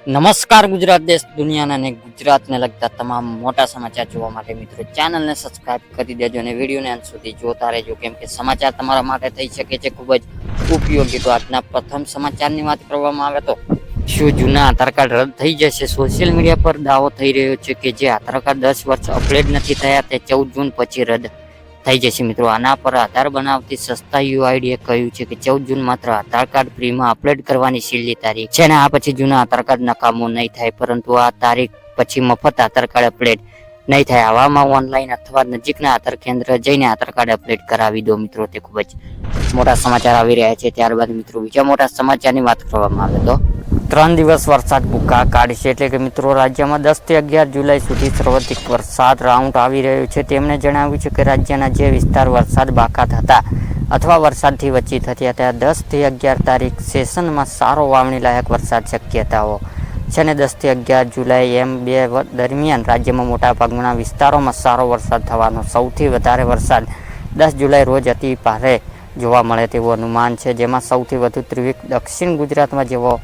નમસ્કાર ગુજરાત દેશ દુનિયાના અને ગુજરાતને લગતા તમામ મોટા સમાચાર જોવા માટે મિત્રો ચેનલને સબસ્ક્રાઇબ કરી દેજો અને વિડીયોને અંત સુધી જોતા રહેજો, કેમ કે સમાચાર તમારા માટે થઈ શકે છે ખૂબ જ ઉપયોગી। તો આજના પ્રથમ સમાચારની વાત કરવામાં આવે તો શું જૂના આધાર કાર્ડ રદ થઈ જશે? સોશિયલ મીડિયા પર દાવો થઈ રહ્યો છે કે જે આધાર કાર્ડ 10 વર્ષ અપડેટ નથી થયા તે 14 જૂન પછી રદ થઈ જશે। મિત્રો, આના પર આધાર બનાવતી સંસ્થા યુઆઈડીએ કહ્યું છે કે 14 જૂન માત્ર આધાર કાર્ડ ફ્રીમાં અપડેટ કરવાની છેલ્લી તારીખ છે અને આ પછી જૂના આધાર કાર્ડ નકામું નહીં થાય, પરંતુ આ તારીખ પછી મફત આધાર કાર્ડ અપડેટ નહીં થાય। આવામાં ઓનલાઈન અથવા નજીકના આધાર કેન્દ્ર જઈને આધાર કાર્ડ અપડેટ કરાવી દો। મિત્રો, તે ખૂબ જ મોટા સમાચાર આવી રહ્યા છે। ત્યારબાદ મિત્રો બીજા મોટા સમાચારની વાત કરવામાં આવે તો 3 દિવસ વરસાદ ભૂકા કાઢશે, એટલે કે મિત્રો રાજ્યમાં 10 થી 11 જુલાઈ સુધી સર્વાધિક વરસાદ રાઉન્ડ આવી રહ્યો છે। તેમણે જણાવ્યું છે કે રાજ્યના જે વિસ્તાર વરસાદ બાકાત હતા અથવા વરસાદથી વંચિત હતા ત્યાં 10 થી 11 તારીખ સેશનમાં સારો વાવણી લાયક વરસાદ શક્યતાઓ છે અને 10 થી 11 જુલાઈ એમ 2 દરમિયાન રાજ્યમાં મોટાભાગના વિસ્તારોમાં સારો વરસાદ થવાનો। સૌથી વધારે વરસાદ 10 જુલાઈ રોજ અતિ ભારે જોવા મળે તેવું અનુમાન છે, જેમાં સૌથી વધુ દક્ષિણ ગુજરાતમાં જેવો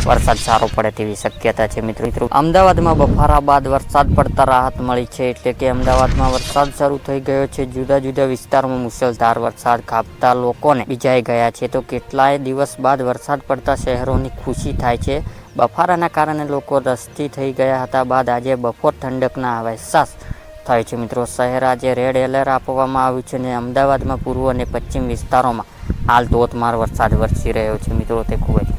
વરસાદ સારો પડે તેવી શક્યતા છે। મિત્રો, અમદાવાદમાં બફારા બાદ વરસાદ પડતા રાહત મળી છે, એટલે કે અમદાવાદમાં વરસાદ શરૂ થઈ ગયો છે। જુદા જુદા વિસ્તારોમાં મુશળધાર વરસાદ ખાબકતા લોકોને ભીંજાઈ ગયા છે, તો કેટલાય દિવસ બાદ વરસાદ પડતા શહેરોની ખુશી થાય છે। બફારાના કારણે લોકો રસ્તી થઈ ગયા હતા બાદ આજે બપોર ઠંડકના અહેસાસ થાય છે। મિત્રો, શહેર આજે રેડ એલર્ટ આપવામાં આવ્યું છે અને અમદાવાદમાં પૂર્વ અને પશ્ચિમ વિસ્તારોમાં હાલ ધોધમાર વરસાદ વરસી રહ્યો છે। મિત્રો, તે ખૂબ જ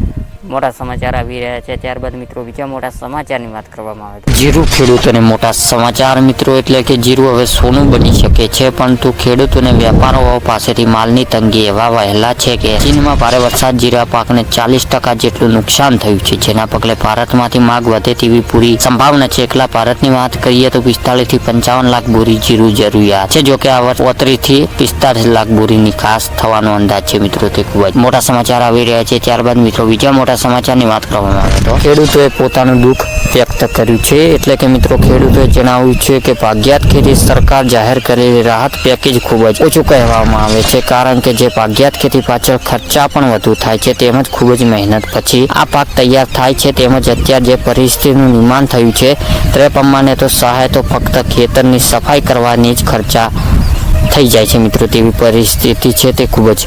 મોટા સમાચાર આવી રહ્યા છે। ત્યારબાદ મિત્રો બીજા મોટા સમાચારની વાત કરવામાં આવે તો જીરું ખેડૂતોને મોટા સમાચાર મિત્રો, એટલે કે જીરું હવે સોનું બની શકે છે, પરંતુ ખેડૂતોને વેપારીઓ પાસેથી માલની તંગી એવા વહેલા છે કે ચીનમાં ભારે વરસાદ જીરા પાકને 40% જેટલું નુકસાન થયું છે, જેના પગલે ભારતમાંથી માંગ વધે તેવી પૂરી સંભાવના છે। એકલા ભારતની વાત કરીએ તો 45 થી 55 લાખ બોરી જીરું જરૂરિયાત છે, જો કે આ વર્ષ 35 થી 45 લાખ બોરી નિકાસ થવાનો અંદાજ છે। મિત્રો, તે ખૂબ જ મોટા સમાચાર આવી રહ્યા છે। ત્યારબાદ મિત્રો બીજા મોટા સમાચારની વાત કરવામાં આવે તો ખેડૂતોએ પોતાનું દુઃખ વ્યક્ત કર્યું છે, એટલે કે મિત્રો ખેડૂતોએ જણાવ્યું છે કે ભાગ્યાત ખેતી સરકાર જાહેર કરેલી રાહત પેકેજ ખૂબ જ ઓછું કહેવામાં આવે છે, કારણ કે જે ભાગ્યાત ખેતી પાછળ ખર્ચા પણ વધુ થાય છે, તેમજ ખૂબ જ મહેનત પછી આ પાક તૈયાર થાય છે, તેમજ અત્યારે જે પરિસ્થિતિનું નિર્માણ થયું છે તે પ્રમાણે તો સહાય તો ફક્ત ખેતરની સફાઈ કરવાની જ ખર્ચા થઈ જાય છે। મિત્રો, તેવી પરિસ્થિતિ છે, તે ખૂબ જ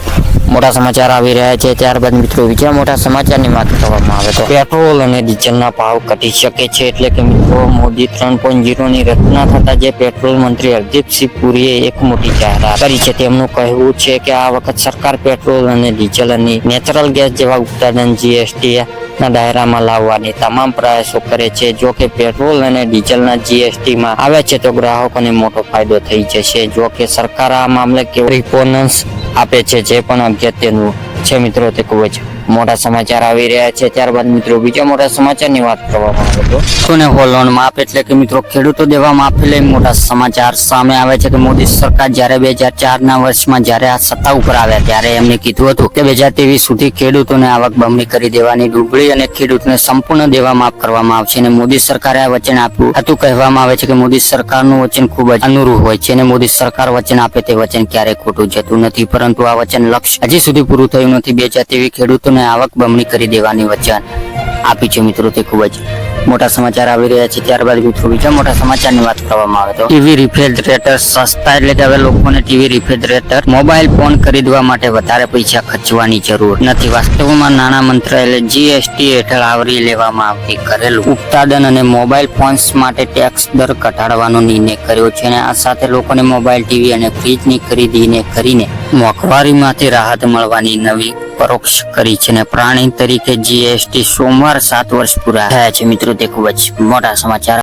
મોટા સમાચાર આવી રહ્યા છે। ત્યારબાદ મિત્રો બીજા મોટા સમાચારની વાત કરવામાં આવે તો પેટ્રોલ અને ડીઝલના ભાવ ઘટી શકે છે, એટલે કે મિત્રો મોદી 3.0ની રચના થતા જે પેટ્રોલ મંત્રી હરદીપસિંહ પુરીએ એક મોટી જાહેરાત કરી છે। તેમનું કહેવું છે કે આ વખત સરકાર પેટ્રોલ અને ડીઝલ અને નેચરલ ગેસ જેવા ઉત્પાદન જીએસટી ના દાયરામાં લાવવાની તમામ પ્રયાસો કરે છે। જો કે પેટ્રોલ અને ડીઝલના જીએસટીમાં આવે છે તો ગ્રાહકોને મોટો ફાયદો થઈ જશે। જો કે સરકાર આ મામલે કેવો રિસ્પોન્સ આપે છે જે પણ અગત્યનું છે। મિત્રો, તે ખૂબ જ મોટા સમાચાર આવી રહ્યા છે। ત્યારબાદ મિત્રો બીજા મોટા સમાચારની વાત કરવામાં આવે તો ખેડૂતોને લોન માફ, એટલે કે મિત્રો ખેડૂતો દેવા માફી લઈ મોટા સમાચાર સામે આવે છે કે મોદી સરકાર જ્યારે 2004ના વર્ષમાં જ્યારે આ સત્તા ઉપર આવ્યા ત્યારે એમને કીધું હતું કે 2023 સુધી ખેડૂતોને આવક બમણી કરી દેવાની ડૂબળી અને ખેડૂતોને સંપૂર્ણ દેવા માફ કરવામાં આવશે અને મોદી સરકારે આ વચન આપ્યું હતું। કહેવામાં આવે છે કે મોદી સરકારનું વચન ખૂબ જ અનુરૂપ હોય છે અને મોદી સરકાર વચન આપે તે વચન ક્યારેય ખોટું જતું નથી, પરંતુ આ વચન લક્ષ્ય હજી સુધી પૂરું થયું નથી। 2023 ખેડૂતોને આવક બમણી કરી દેવાની વચન આપી છે। મિત્રો, તે ખૂબ જ મોટા સમાચાર આવી રહ્યા છે। ત્યારબાદ મિત્રો બીજા મોટા સમાચારની વાત કરવામાં આવે તો ટીવી રિફ્રિજરેટર સસ્તા, એટલે કે હવે લોકોને ટીવી રિફ્રિજરેટર મોબાઈલ ફોન ખરીદવા માટે વધારે પૈસા ખર્ચવાની જરૂર નથી। વાસ્તવમાં નાણાં મંત્રાલયે જીએસટી હેઠળ આવરી લેવામાં આવતી ઘરેલું ઉત્પાદન અને મોબાઈલ ફોન્સ માટે ટેક્સ દર ઘટાડવાનો નિર્ણય કર્યો છે અને આ સાથે લોકોને મોબાઈલ, ટીવી અને ફ્રીજની ખરીદીને કરીને મોંઘવારીમાંથી રાહત મળવાની નવી પરોક્ષ કરી છે અને પ્રાણી તરીકે જીએસટી સોમવાર 7 વર્ષ પૂરા થયા છે। મિત્રો, તે ખૂબ જ મોટા સમાચાર